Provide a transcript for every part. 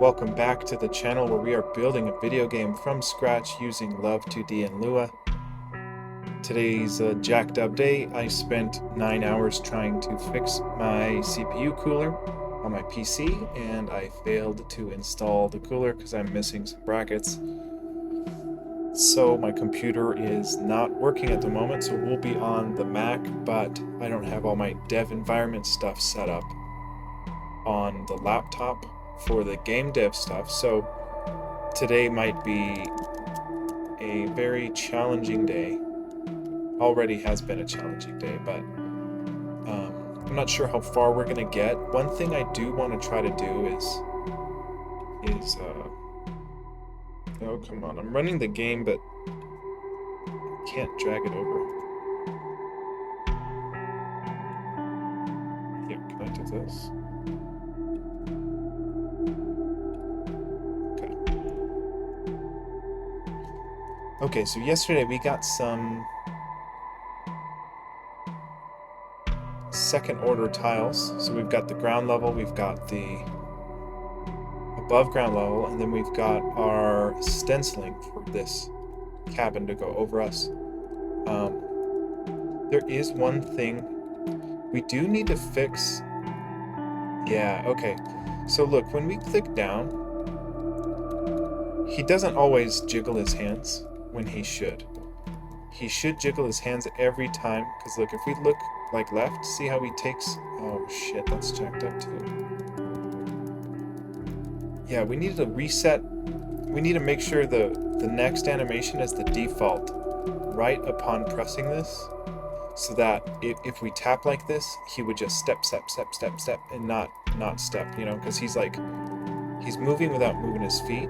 Welcome back to the channel where we are building a video game from scratch using Love2d and Lua. Today's a jacked up day. I spent 9 hours trying to fix my CPU cooler on my PC, and I failed to install the cooler because I'm missing some brackets. So my computer is not working at the moment, so we'll be on the Mac, but I don't have all my dev environment stuff set up on the laptop for the game dev stuff, so today might be a very challenging day. Already has been a challenging day, but I'm not sure how far we're gonna get. One thing I do want to try to do is oh come on, I'm running the game but I can't drag it over. Here, can I do this? Okay, so yesterday we got some second order tiles. So we've got the ground level, we've got the above ground level, and then we've got our stenciling for this cabin to go over us. There is one thing we do need to fix. Yeah, okay. So look, when we click down, he doesn't always jiggle his hands when he should. He should jiggle his hands every time, because look, if we look like left, see how he takes... Oh shit, that's jacked up too. Yeah, we need to reset. We need to make sure the next animation is the default right upon pressing this, so that if we tap like this, he would just step, step, step, step, step, and not step, you know, because he's moving without moving his feet,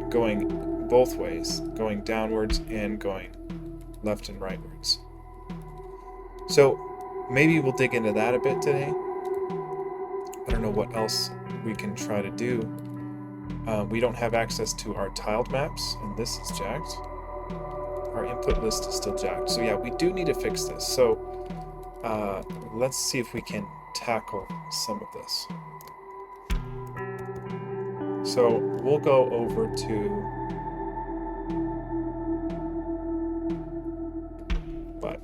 going both ways, going downwards and going left and rightwards. So maybe we'll dig into that a bit today. I don't know what else we can try to do. We don't have access to our tiled maps, and this is jacked. Our input list is still jacked. So yeah, we do need to fix this. So let's see if we can tackle some of this. So we'll go over to... But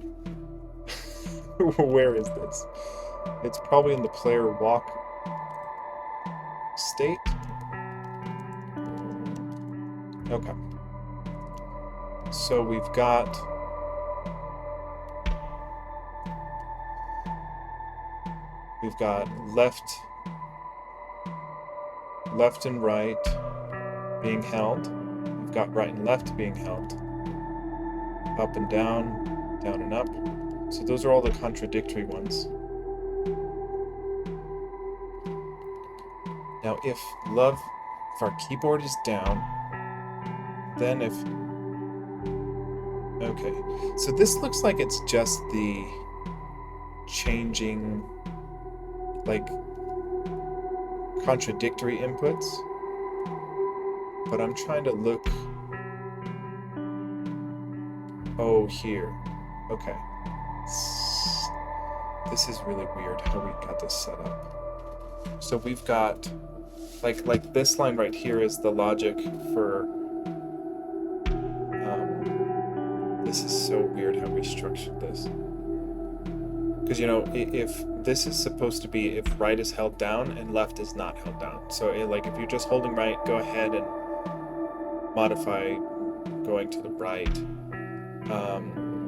where is this? It's probably in the player walk state. Okay. So we've got left and right being held. We've got right and left being held. Up and down, down and up. So those are all the contradictory ones. Now if our keyboard is down, then if... Okay, so this looks like it's just the changing, like, contradictory inputs, but I'm trying to look... Oh, here. Okay. This is really weird how we got this set up. So we've got, like this line right here is the logic for... this is so weird how we structured this. Because, you know, if this is supposed to be if right is held down and left is not held down. So, like, if you're just holding right, go ahead and modify going to the right.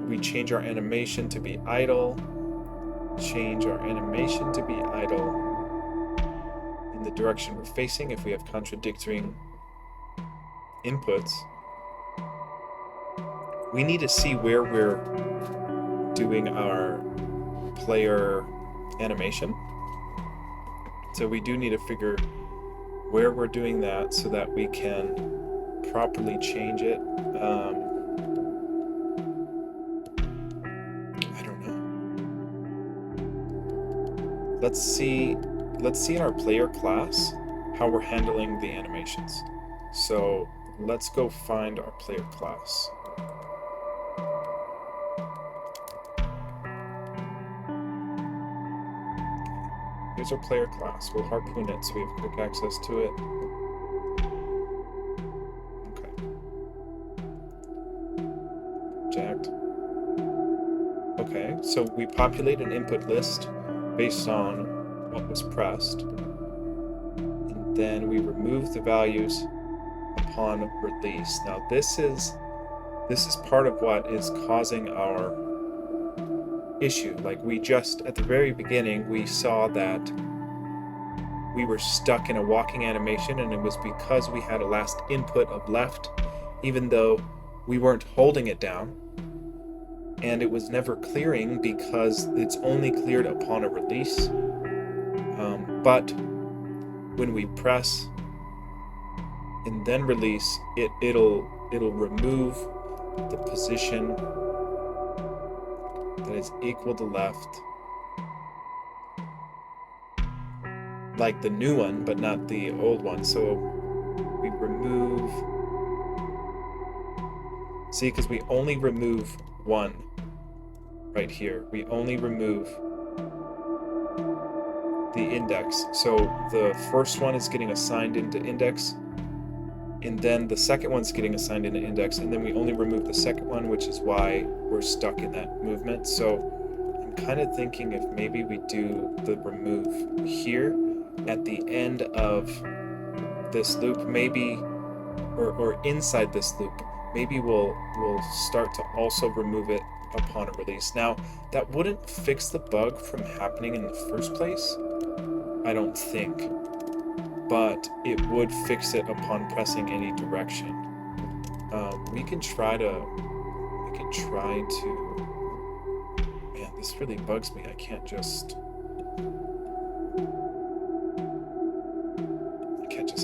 We change our animation to be idle. Change our animation to be idle in the direction we're facing if we have contradictory inputs. We need to see where we're doing our player animation. So we do need to figure where we're doing that so that we can properly change it. I don't know. Let's see in our player class how we're handling the animations. So let's go find our player class. here's our player class. We'll harpoon it so we have quick access to it. Okay. Jacked. Okay, so we populate an input list based on what was pressed. And then we remove the values upon release. Now this is part of what is causing our issue. Like, we just, at the very beginning, we saw that we were stuck in a walking animation, and it was because we had a last input of left, even though we weren't holding it down. And it was never clearing because it's only cleared upon a release. But when we press and then release, it'll remove the position that is equal to left, like the new one, but not the old one. So we remove, see, because we only remove one right here. We only remove the index. So the first one is getting assigned into index, and then the second one's getting assigned into index, and then we only remove the second one, which is why we're stuck in that movement. So I'm kind of thinking if maybe we do the remove here at the end of this loop, maybe, or inside this loop, maybe we'll start to also remove it upon a release. Now, that wouldn't fix the bug from happening in the first place, I don't think, but it would fix it upon pressing any direction. We can try to, man, this really bugs me. I can't just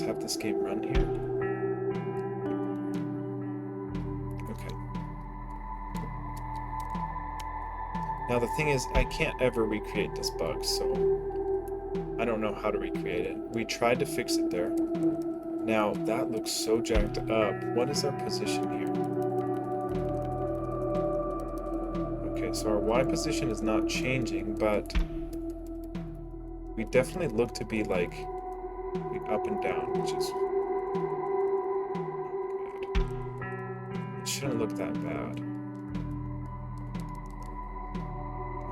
have this game run here. Okay. Now the thing is, I can't ever recreate this bug, so I don't know how to recreate it. We tried to fix it there. Now that looks so jacked up. What is our position here? Okay, so our Y position is not changing, but we definitely look to be like up and down, which is good. It shouldn't look that bad.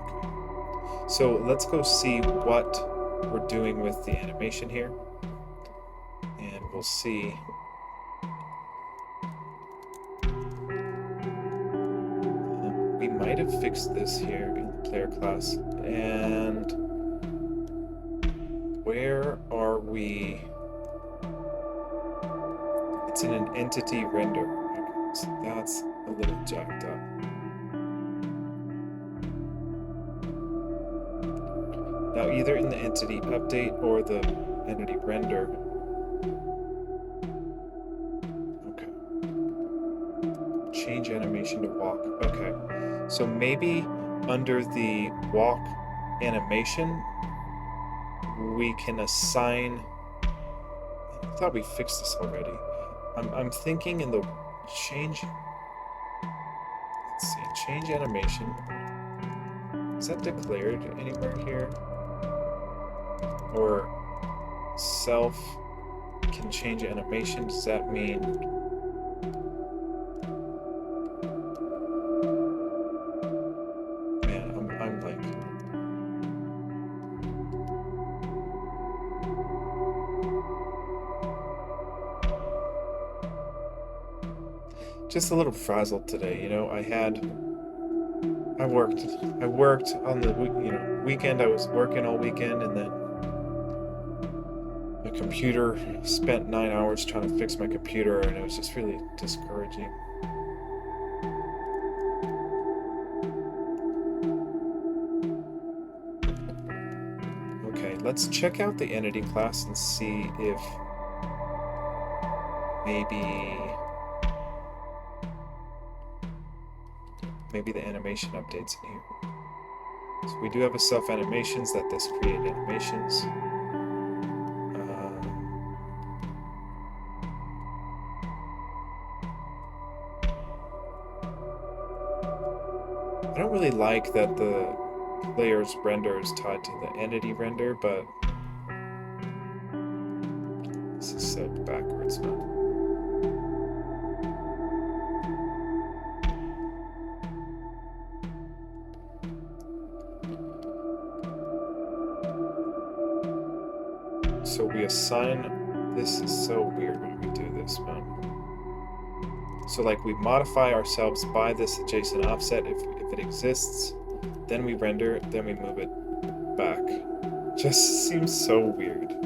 Okay. So let's go see what we're doing with the animation here, and we'll see. We might have fixed this here in the player class, and where are we? It's in an entity render. Okay, so that's a little jacked up. Now, either in the entity update or the entity render. Okay. Change animation to walk. Okay. So maybe under the walk animation, we can assign. I thought we fixed this already. I'm thinking in the change. Let's see. Change animation. Is that declared anywhere here? Or self can change animation? Does that mean? Man, I'm like. Just a little frazzled today, you know. I worked on the weekend. I was working all weekend, and then my computer, spent 9 hours trying to fix my computer, and it was just really discouraging. Okay, let's check out the entity class and see if maybe the animation updates in here. So we do have a self animations that this create animations. I don't really like that the player's render is tied to the entity render, but This is so backwards, man. So we assign, this is so weird when we do this, man. So like we modify ourselves by this adjacent offset if it exists, then we render, then we move it back. Just seems so weird.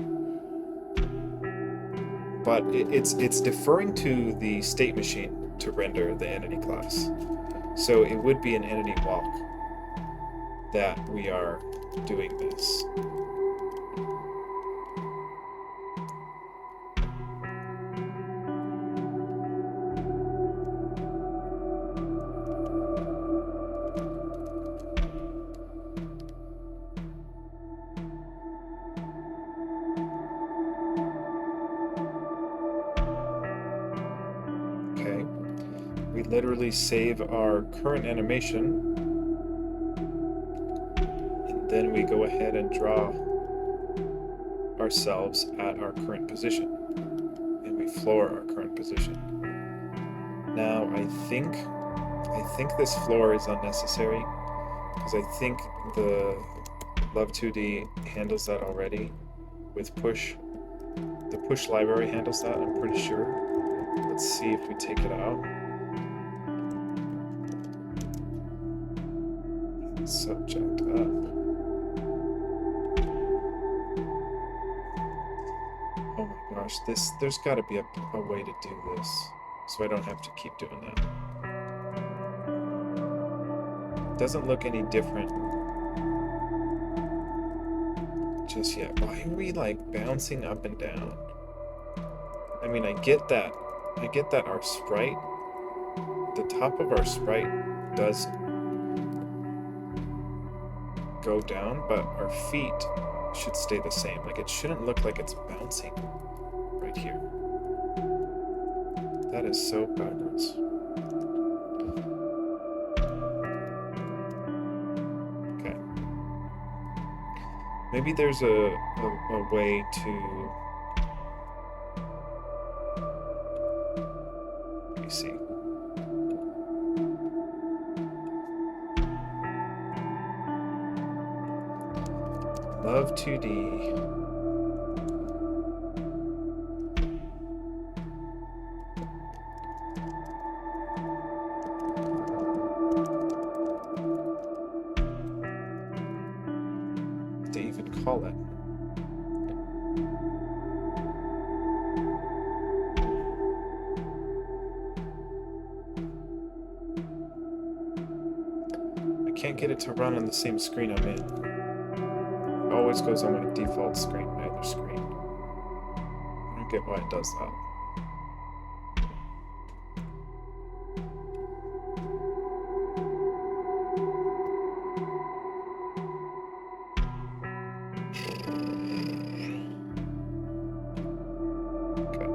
But it's deferring to the state machine to render the entity class. So it would be an entity walk that we are doing this. Okay, we literally save our current animation, and then we go ahead and draw ourselves at our current position, and we floor our current position. Now I think this floor is unnecessary, because I think the Love2d handles that already with push. The push library handles that, I'm pretty sure. Let's see if we take it out. It's so jacked up. Oh my gosh, there's got to be a way to do this, so I don't have to keep doing that. It doesn't look any different just yet. Why are we like bouncing up and down? I mean, I get that our sprite, the top of our sprite does go down, but our feet should stay the same. Like, it shouldn't look like it's bouncing right here. That is so backwards. Okay. Maybe there's a way to... Let me see. Love2d. What do they even call it? I can't get it to run on the same screen I'm in. Always goes on my default screen, my other screen. I don't get why it does that. Okay.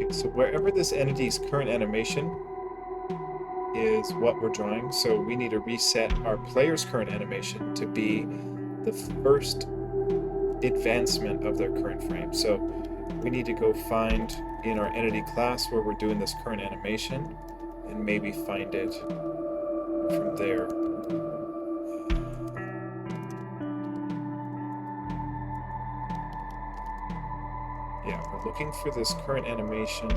So wherever this entity's current animation is what we're drawing, so we need to reset our player's current animation to be the first advancement of their current frame. So we need to go find in our entity class where we're doing this current animation, and maybe find it from there. Yeah, we're looking for this current animation.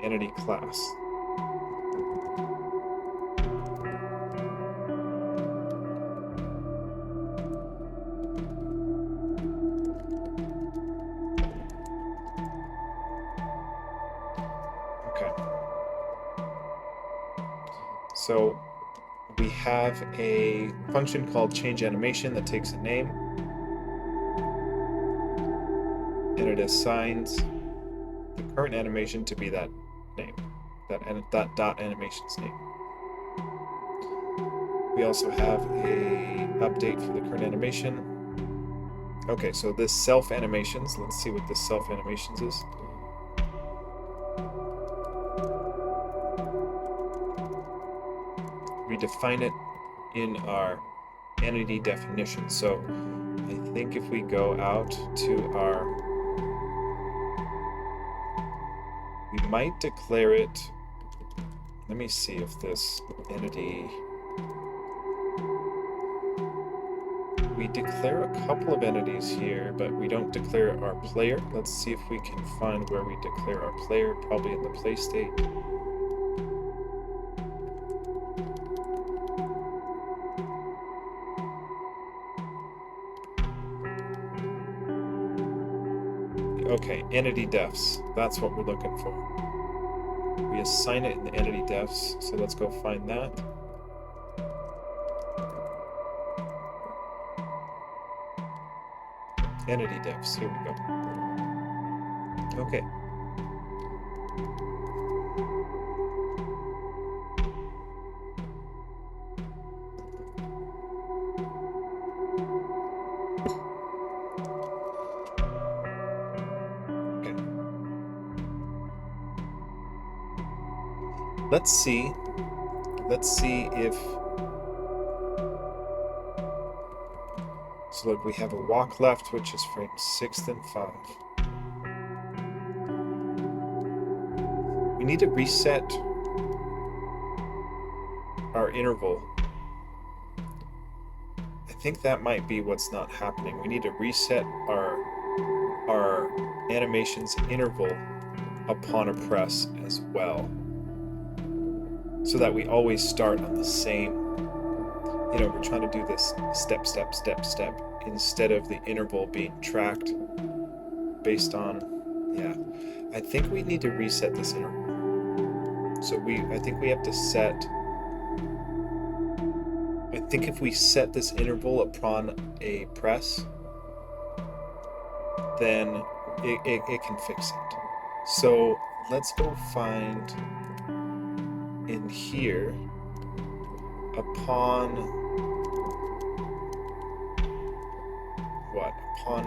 Entity class. Okay. So we have a function called change animation that takes a name, and it assigns the current animation to be that name, that dot animation's name. We also have a update for the current animation. Okay, so this self animations, let's see what this self animations is. We define it in our entity definition. So I think if we go out to our, we might declare it. Let me see if this entity, we declare a couple of entities here, but we don't declare our player. Let's see if we can find where we declare our player, probably in the play state. Okay, entity defs, that's what we're looking for. We assign it in the entity defs, so let's go find that. Entity defs, here we go. Okay. Okay. Let's see if, so look, we have a walk left, which is frame 6th and 5. We need to reset our interval. I think that might be what's not happening. We need to reset our animation's interval upon a press as well, so that we always start on the same, you know, we're trying to do this step, step, step, step, instead of the interval being tracked based on, yeah. I think we need to reset this interval. So I think we have to set, I think if we set this interval upon a press, then it can fix it. So let's go find in here, upon what? Upon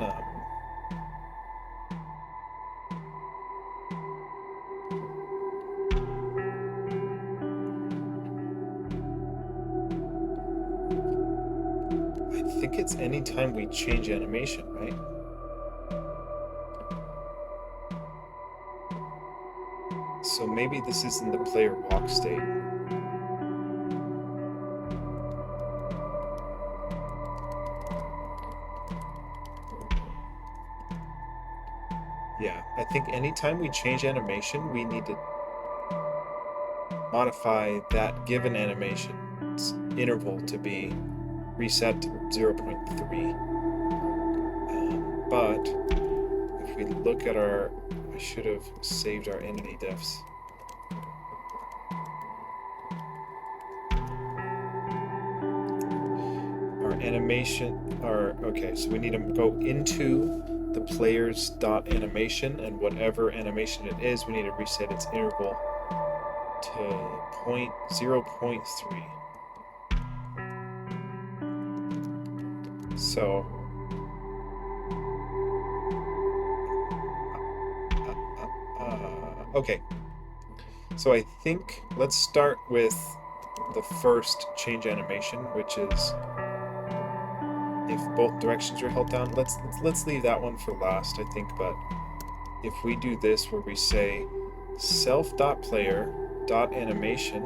I think it's anytime we change animation, right? So maybe this is in the player walk state. Yeah, I think anytime we change animation, we need to modify that given animation's interval to be reset to 0.3. But if we look at our, I should have saved our entity defs. Our animation, okay, so we need to go into the player's .animation, and whatever animation it is, we need to reset its interval to 0.3. So okay, so I think let's start with the first change animation, which is if both directions are held down. Let's leave that one for last, I think. But if we do this, where we say self.player.animation,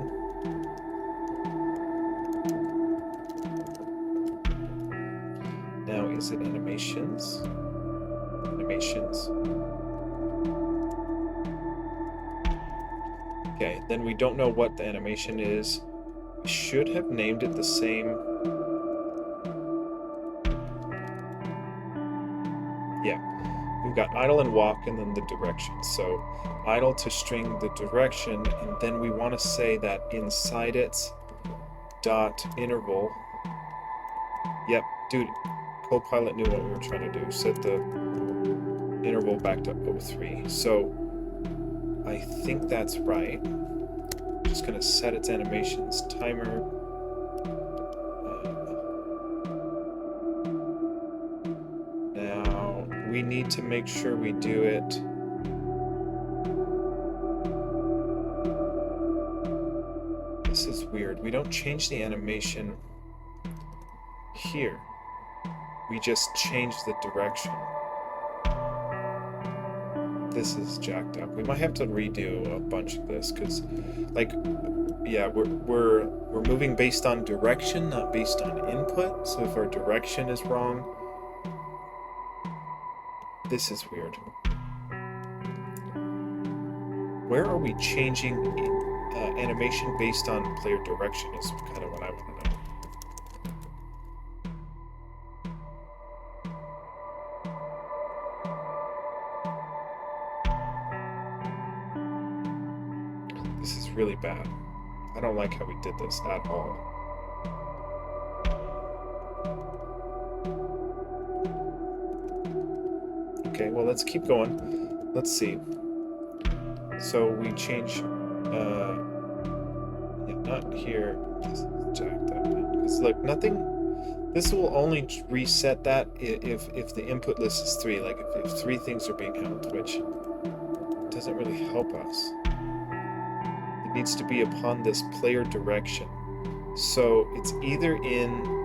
now is it animations? Animations. Okay, then we don't know what the animation is. We should have named it the same. Yeah, we've got idle and walk, and then the direction. So idle to string the direction, and then we want to say that inside its dot interval. Yep, dude, Copilot knew what we were trying to do. Set the interval back to 0.3. So I think that's right. I'm just gonna set its animations timer we need to make sure we do it. This is weird. We don't change the animation here. We just change the direction. This is jacked up. We might have to redo a bunch of this because, like, yeah, we're moving based on direction, not based on input. So if our direction is wrong, this is weird. Where are we changing animation based on player direction is kind of what I want to know. This is really bad. I don't like how we did this at all. Okay, well, let's keep going. Let's see. So we change, yeah, not here. This is jacked up. Because look, nothing. This will only reset that if the input list is 3. Like if 3 things are being held, which doesn't really help us. It needs to be upon this player direction. So it's either in.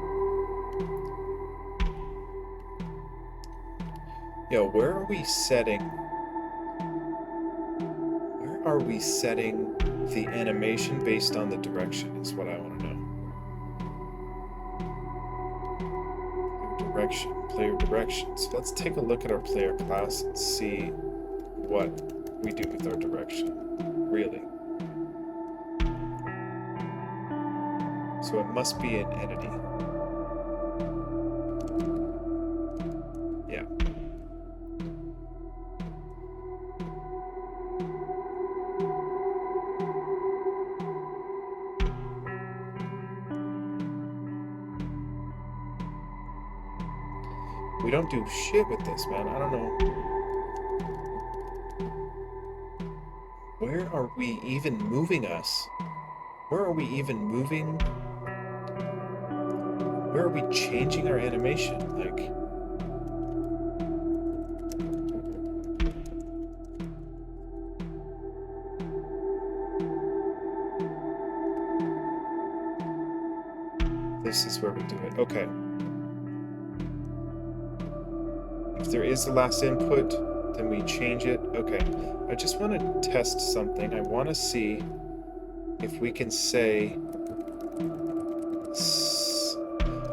Yo, where are we setting? Where are we setting the animation based on the direction is what I want to know. Player directions. Let's take a look at our player class and see what we do with our direction, really. So it must be an entity. Yeah. We don't do shit with this, man. I don't know. Where are we even moving us? Where are we even moving? Where are we changing our animation? Like... This is where we do it. Okay. If there is the last input, then we change it. Okay. I just want to test something. I want to see if we can say...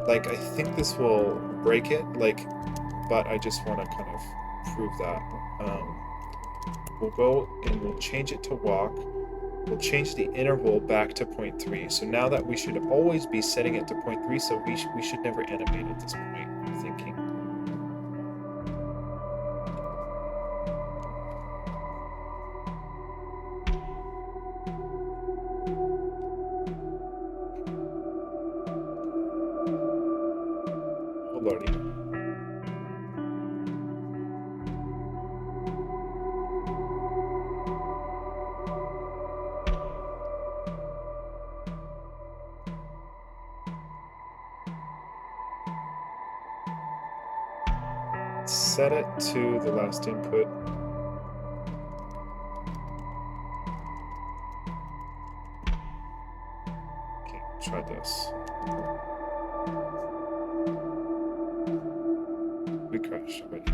Like, I think this will break it, like, but I just want to kind of prove that. We'll go and we'll change it to walk. We'll change the interval back to 0.3. So now that we should always be setting it to 0.3, so we should never animate at this point, I'm thinking. Oh, lordy. Set it to the last input. Okay, try this. We crashed already.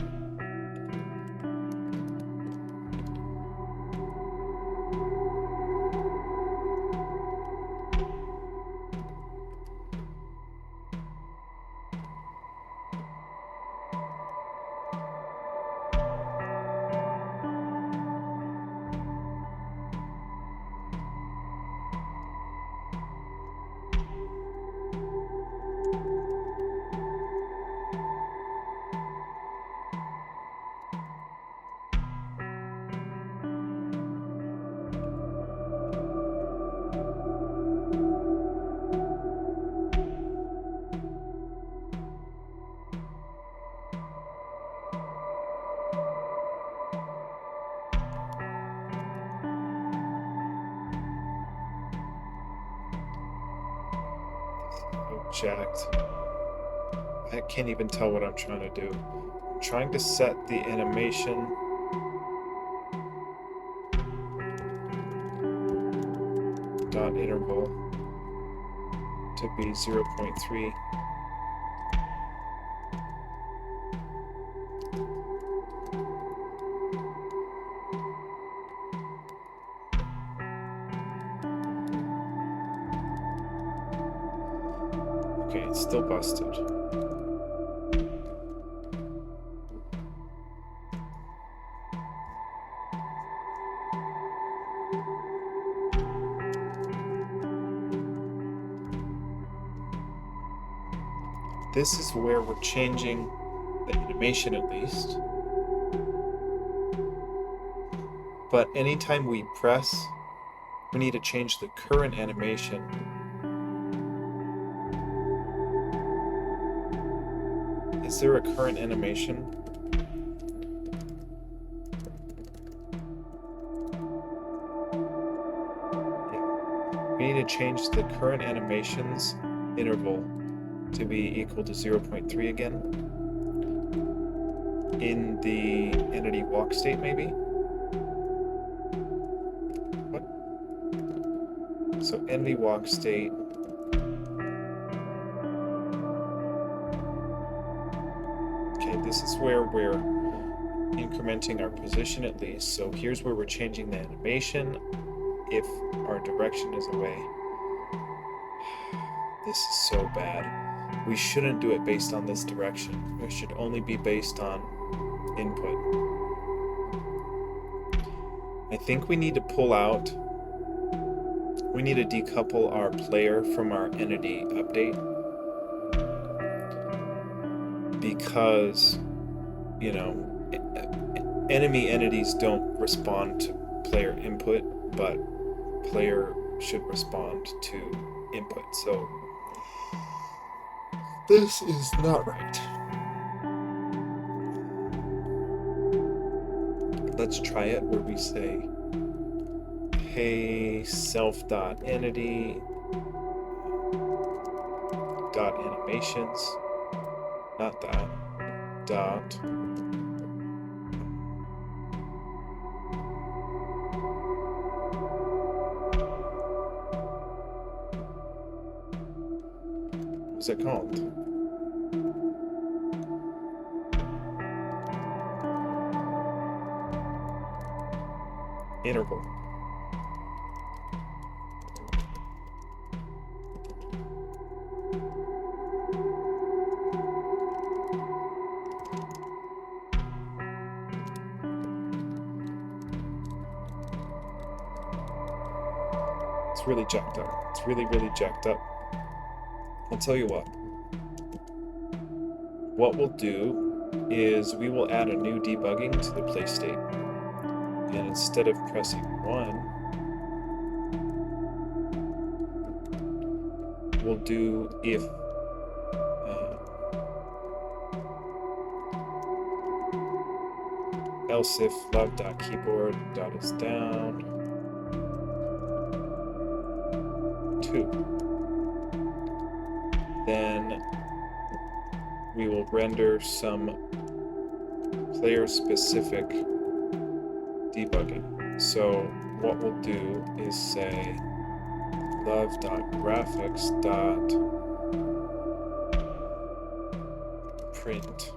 Jacked. I can't even tell what I'm trying to do. trying to set the animation dot interval to be 0.3. Okay, it's still busted. This is where we're changing the animation at least. But anytime we press, we need to change the current animation. Is there a current animation? Yeah. We need to change the current animations interval to be equal to 0.3 again. In the entity walk state, maybe? What? So entity walk state. Okay, this is where we're incrementing our position at least. So here's where we're changing the animation if our direction is away. This is so bad. We shouldn't do it based on this direction. It should only be based on input. I think we need to pull out, we need to decouple our player from our entity update, because, you know, enemy entities don't respond to player input, but player should respond to input. So this is not right. Let's try it where we say, hey, self.entity dot animations, not that, dot what's it called? Interval. It's really jacked up. It's really, really jacked up. I'll tell you what. What we'll do is we will add a new debugging to the play state. And instead of pressing 1, we'll do if else if love.keyboard is down 2. Then we will render some player-specific debugging. So what we'll do is say love.graphics.print,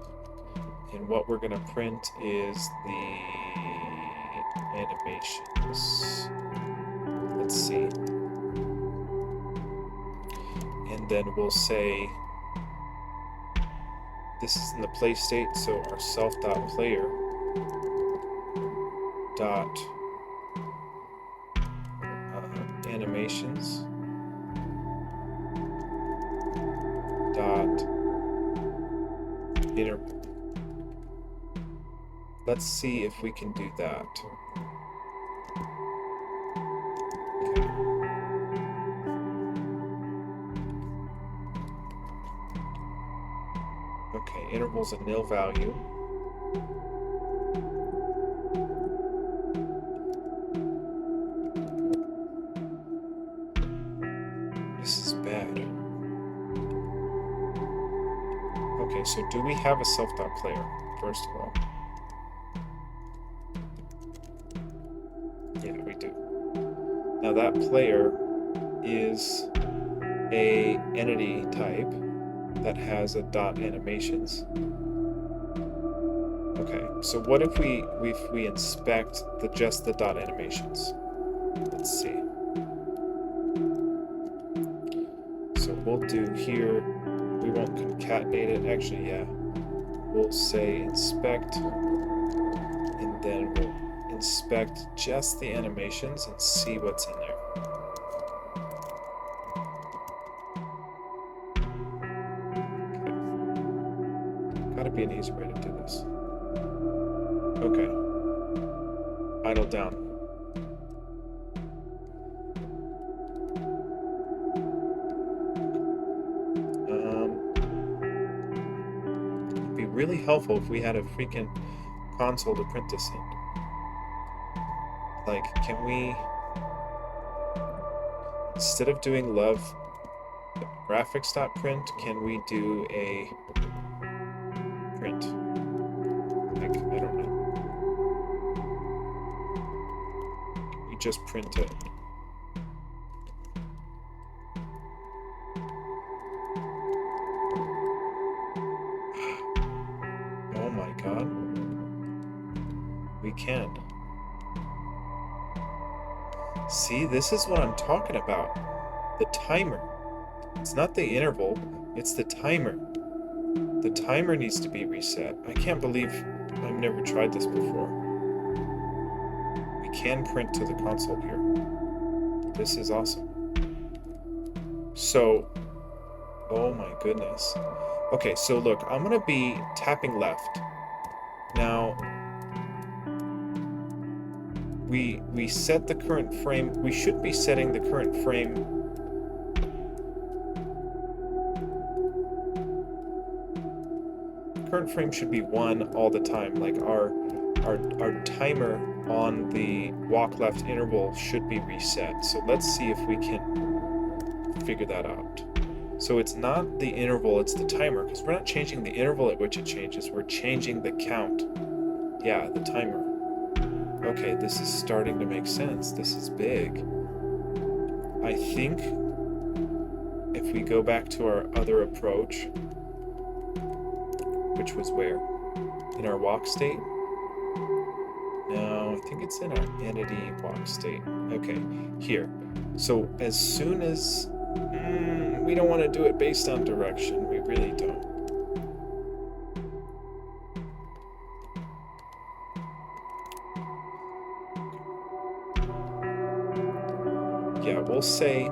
and what we're going to print is the animations. Let's see. And then we'll say this is in the play state, so our self.player dot animations dot interval. Let's see if we can do that. Okay, interval's a nil value. This is bad. Okay, so do we have a self.player? first of all. Yeah, we do. Now that player is a entity type that has a dot animations. Okay, so what if we inspect just the dot animations? Let's see. So we'll do here, we won't concatenate it. Actually, yeah. We'll say inspect, and then we'll inspect just the animations and see what's in there. Okay. Gotta be an easy way to do this. Okay. Idle down. It'd be really helpful if we had a freaking console to print this in. Like, can we, instead of doing love graphics.print, can we do a print? Like, I don't know. Can we just print it? Oh my god. We can. See, this is what I'm talking about. The timer. It's not the interval, it's the timer. The timer needs to be reset. I can't believe I've never tried this before. We can print to the console here. This is awesome. So, oh my goodness. Okay, so look, I'm gonna be tapping left. Now, we set the current frame. We should be setting the current frame. Current frame should be 1 all the time. Like our timer on the walk left interval should be reset. So let's see if we can figure that out. So it's not the interval, it's the timer, because we're not changing the interval at which it changes, we're changing the count. Yeah, the timer. Okay, this is starting to make sense. This is big. I think if we go back to our other approach, which was where? In our walk state? No, I think it's in our entity walk state. Okay, here. So as soon as... we don't want to do it based on direction. We really don't. Yeah, we'll say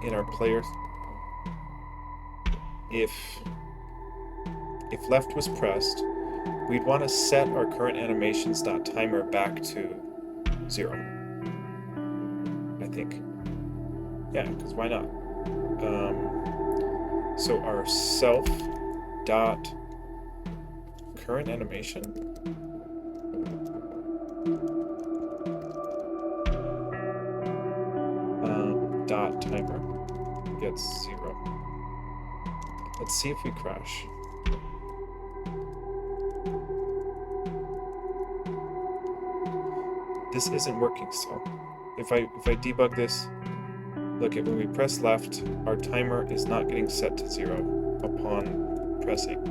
in our player, if left was pressed, we'd want to set our current animations.timer back to 0. I think. Yeah, because why not? So our self dot current animation dot timer gets 0. Let's see if we crash. This isn't working still. If I debug this, look at when we press left, our timer is not getting set to 0 upon pressing.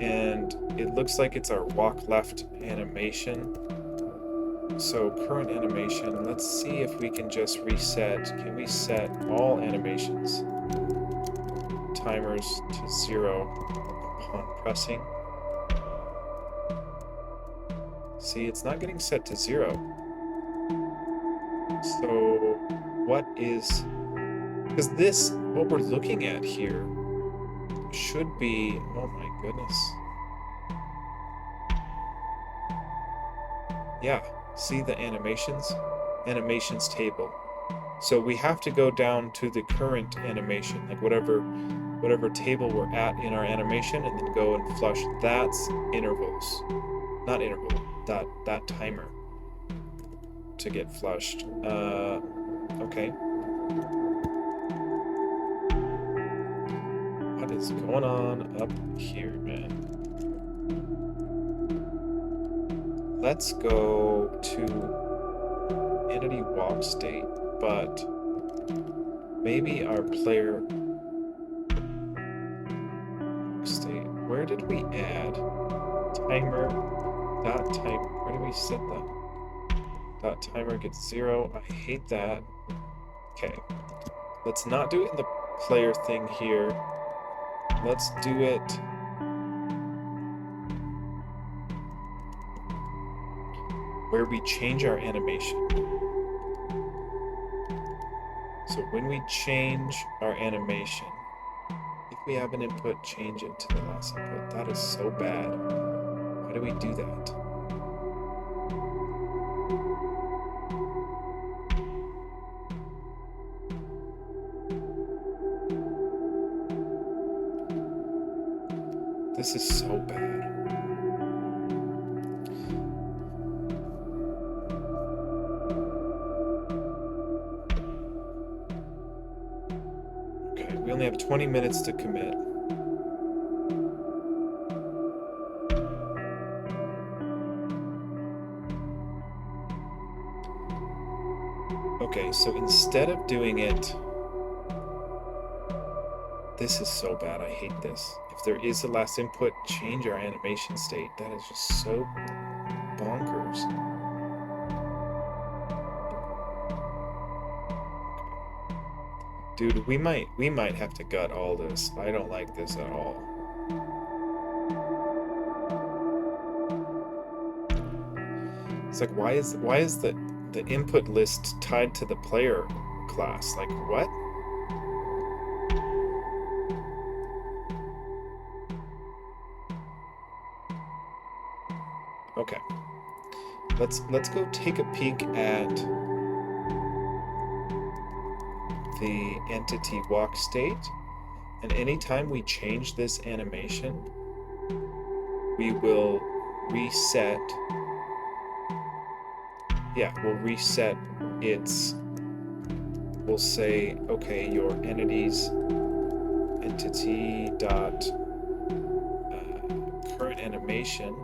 And it looks like it's our walk left animation. So current animation, let's see if we can just reset. Can we set all animations timers to 0 upon pressing? See, it's not getting set to 0. So what is, because this, what we're looking at here should be, oh my goodness. Yeah, see the animations table. So we have to go down to the current animation, like whatever table we're at in our animation, and then go and flush. That's intervals, not interval, that timer to get flushed. Okay. What is going on up here, man? Let's go to entity walk state, but maybe our player state. Where did we add timer dot type? Where did we set that? Dot timer gets 0. I hate that. Okay, let's not do it in the player thing here. Let's do it where we change our animation. So when we change our animation, if we have an input, change it to the last input. That is so bad. Why do we do that? This is so bad. Okay, we only have 20 minutes to commit. Okay, so instead of doing it... This is so bad, I hate this. If there is a last input, change our animation state. That is just so bonkers. Dude, we might have to gut all this. I don't like this at all. It's like, why is the input list tied to the player class? Like, what? Okay, let's go take a peek at the entity walk state, and anytime we change this animation, we will reset. Yeah, we'll reset its. We'll say, okay, your entities entity dot current animation.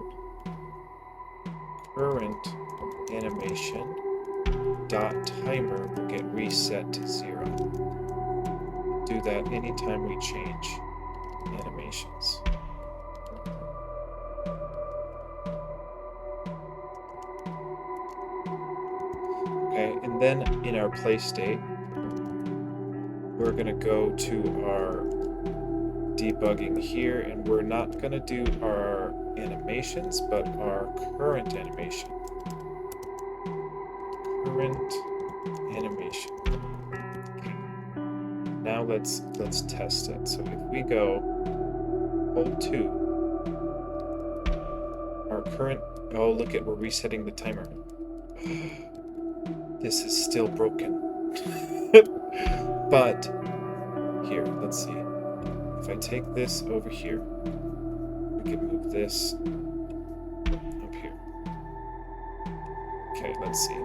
Current animation dot timer will get reset to 0. Do that anytime we change animations. Okay, and then in our play state, we're going to go to our debugging here, and we're not going to do our animations, but our current animation. Current animation. Okay. Now let's test it. So if we go hold 2, our current, oh look at, we're resetting the timer. This is still broken. But here, let's see. If I take this over here, we can move this up here. Okay, let's see.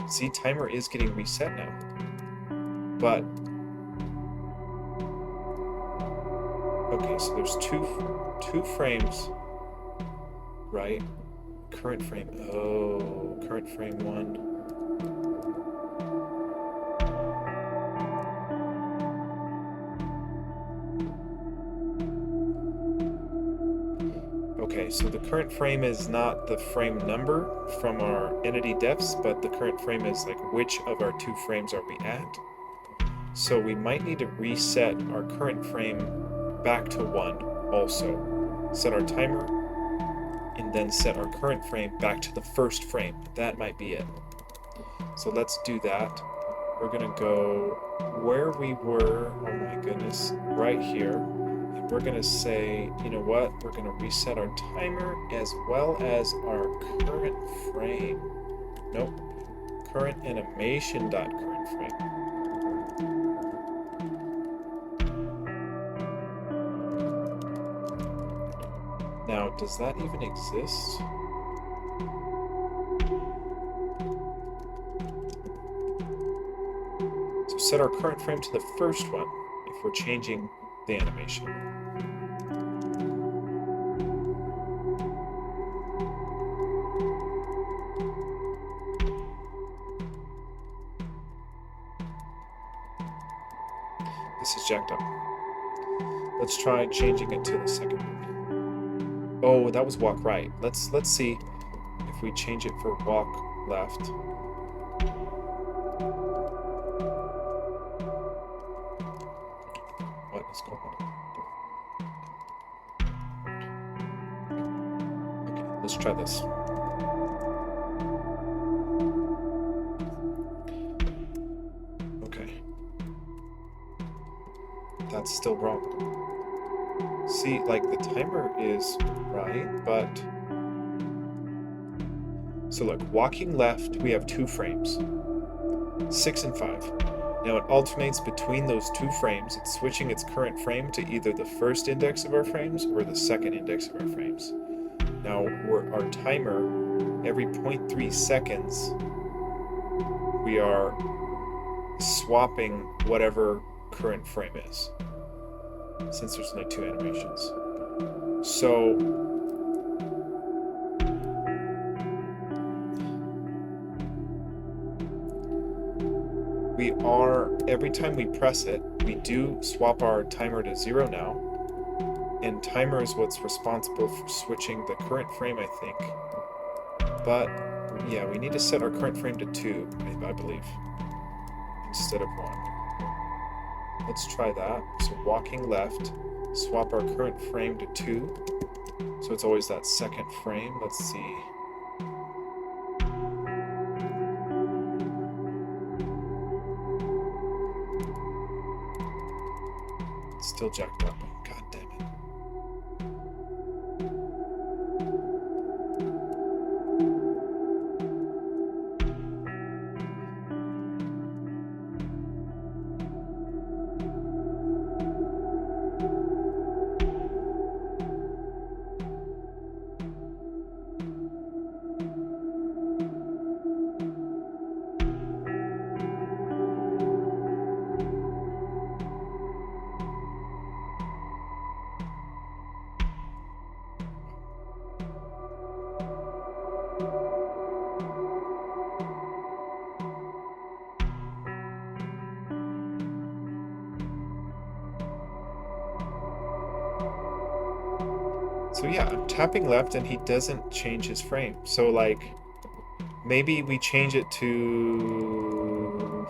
See, timer is getting reset now. But okay, so there's two frames, right? Current frame. Oh, current frame 1. Okay, so the current frame is not the frame number from our entity defs, but the current frame is like which of our 2 frames are we at. So we might need to reset our current frame back to 1 also. Set our timer, and then set our current frame back to the first frame. That might be it. So let's do that. We're gonna go where we were, oh my goodness, right here. And we're gonna say, you know what? We're gonna reset our timer as well as our current frame. Nope. Current animation dot current frame. Now, does that even exist? So set our current frame to the first one if we're changing the animation. This is jacked up. Let's try changing it to the second one. Oh, that was walk right. Let's see if we change it for walk left. What is going on? Okay, let's try this. Okay. That's still wrong. See, like, the timer is right, but... So look, walking left, we have 2 frames. 6 and 5. Now it alternates between those 2 frames. It's switching its current frame to either the first index of our frames or the second index of our frames. Now, our timer, every 0.3 seconds, we are swapping whatever current frame is, since there's only 2 animations. So we are, every time we press it, we do swap our timer to 0 now, and timer is what's responsible for switching the current frame, I think. But yeah, we need to set our current frame to 2, I believe, instead of 1. Let's try that. So walking left, swap our current frame to 2. So it's always that second frame. Let's see. It's still jacked up. God damn it. So yeah, I'm tapping left and he doesn't change his frame. So like, maybe we change it to...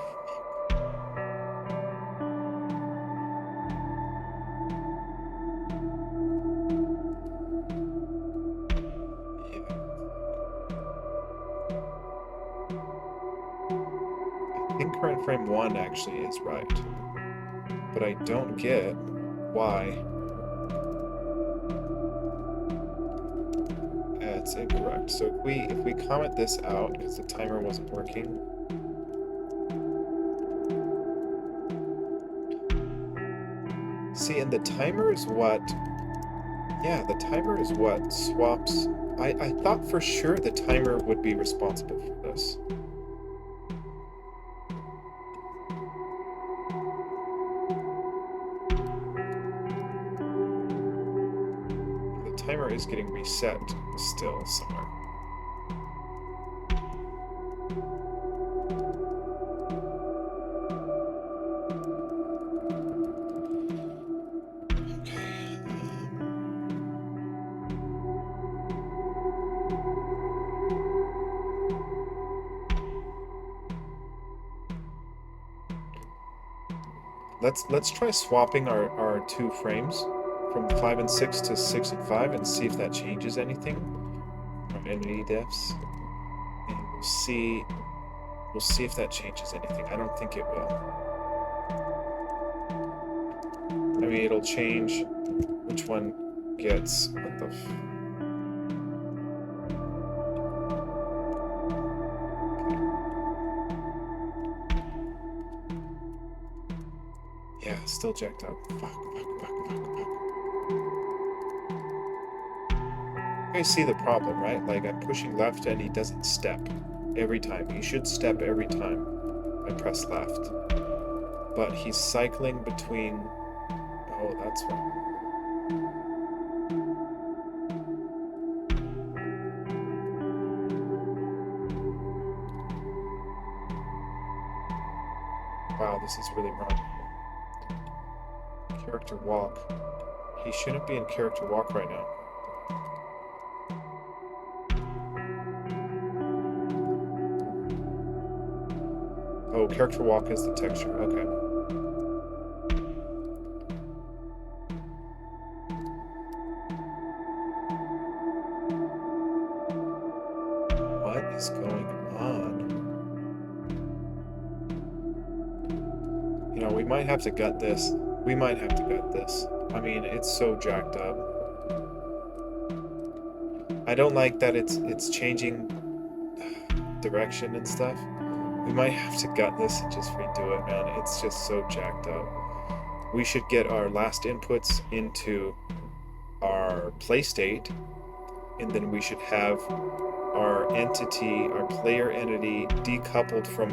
Yeah. I think current frame 1 actually is right. But I don't get why it's incorrect. So if we comment this out because the timer wasn't working. See, and the timer is what, yeah, the timer is what swaps. I thought for sure the timer would be responsible for this. The timer is getting reset still somewhere. Let's try swapping our 2 frames from 5 and 6 to 6 and 5 and see if that changes anything from entity defs. And we'll see if that changes anything. I don't think it will. I mean, it'll change which one gets what the Yeah, still jacked up. Fuck. You guys see the problem, right? Like, I'm pushing left and he doesn't step every time. He should step every time I press left. but he's cycling between... Oh, that's wrong. Wow, this is really wrong. Character walk. He shouldn't be in character walk right now. Oh, character walk is the texture. Okay. What is going on? You know, we might have to gut this. We might have to gut this. I mean, it's so jacked up. I don't like that it's changing direction and stuff. We might have to gut this and just redo it, man. It's just so jacked up. We should get our last inputs into our play state, and then we should have our entity, our player entity, decoupled from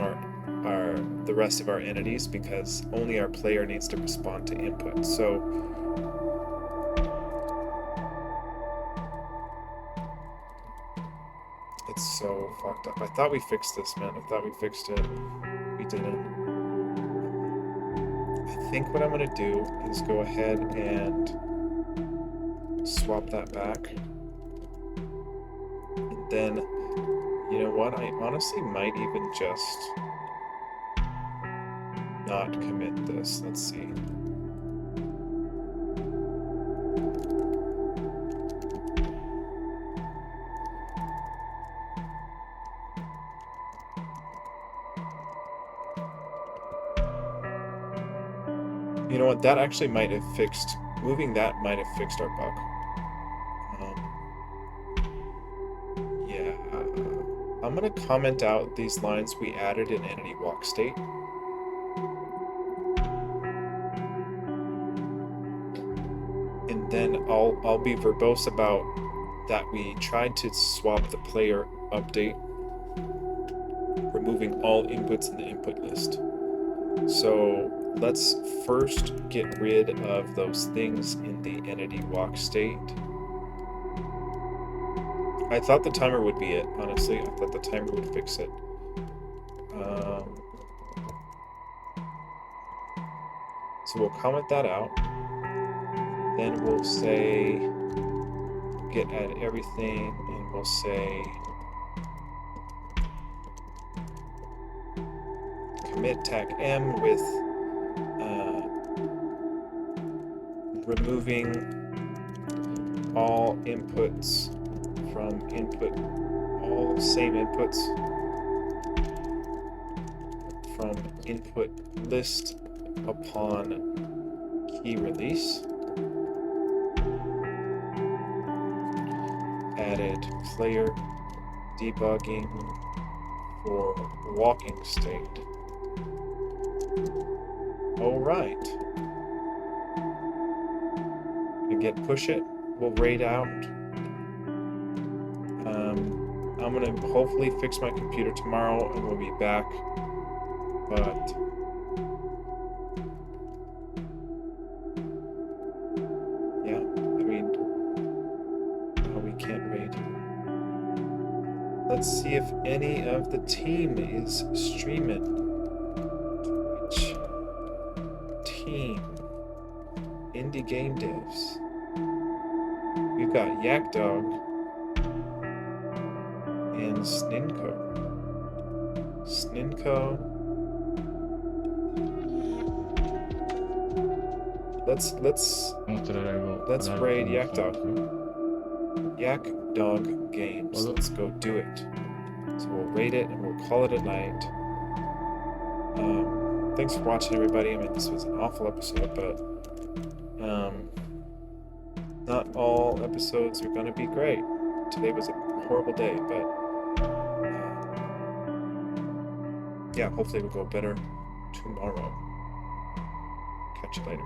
the rest of our entities, because only our player needs to respond to input. So it's so fucked up. I thought we fixed this, man. I thought we fixed it. We didn't. I think what I'm gonna do is go ahead and swap that back. And then, you know what? I honestly might even just not commit this. Let's see. You know what? That actually might have fixed... Moving that might have fixed our bug. Yeah. I'm going to comment out these lines we added in entity walk state. And then I'll be verbose about that we tried to swap the player update, removing all inputs in the input list. So let's first get rid of those things in the entity walk state. I thought the timer would be it, honestly. I thought the timer would fix it. So we'll comment that out. Then we'll say, get add everything, and we'll say commit tag M with removing all inputs from input, all same inputs from input list upon key release. Added player debugging for walking state. All right. Again, push it. We'll raid out. I'm gonna hopefully fix my computer tomorrow, and we'll be back. But yeah, I mean, oh, we can't raid. Let's see if any of the team is streaming. Twitch team, indie game devs. We've got Yak Dog and Sninko. Let's raid Yak Dog. Yak Dog Games. Let's go do it. So we'll raid it and we'll call it a night. Thanks for watching, everybody. I mean, this was an awful episode, but not all episodes are going to be great. Today was a horrible day, but yeah, hopefully we'll go better tomorrow. Catch you later.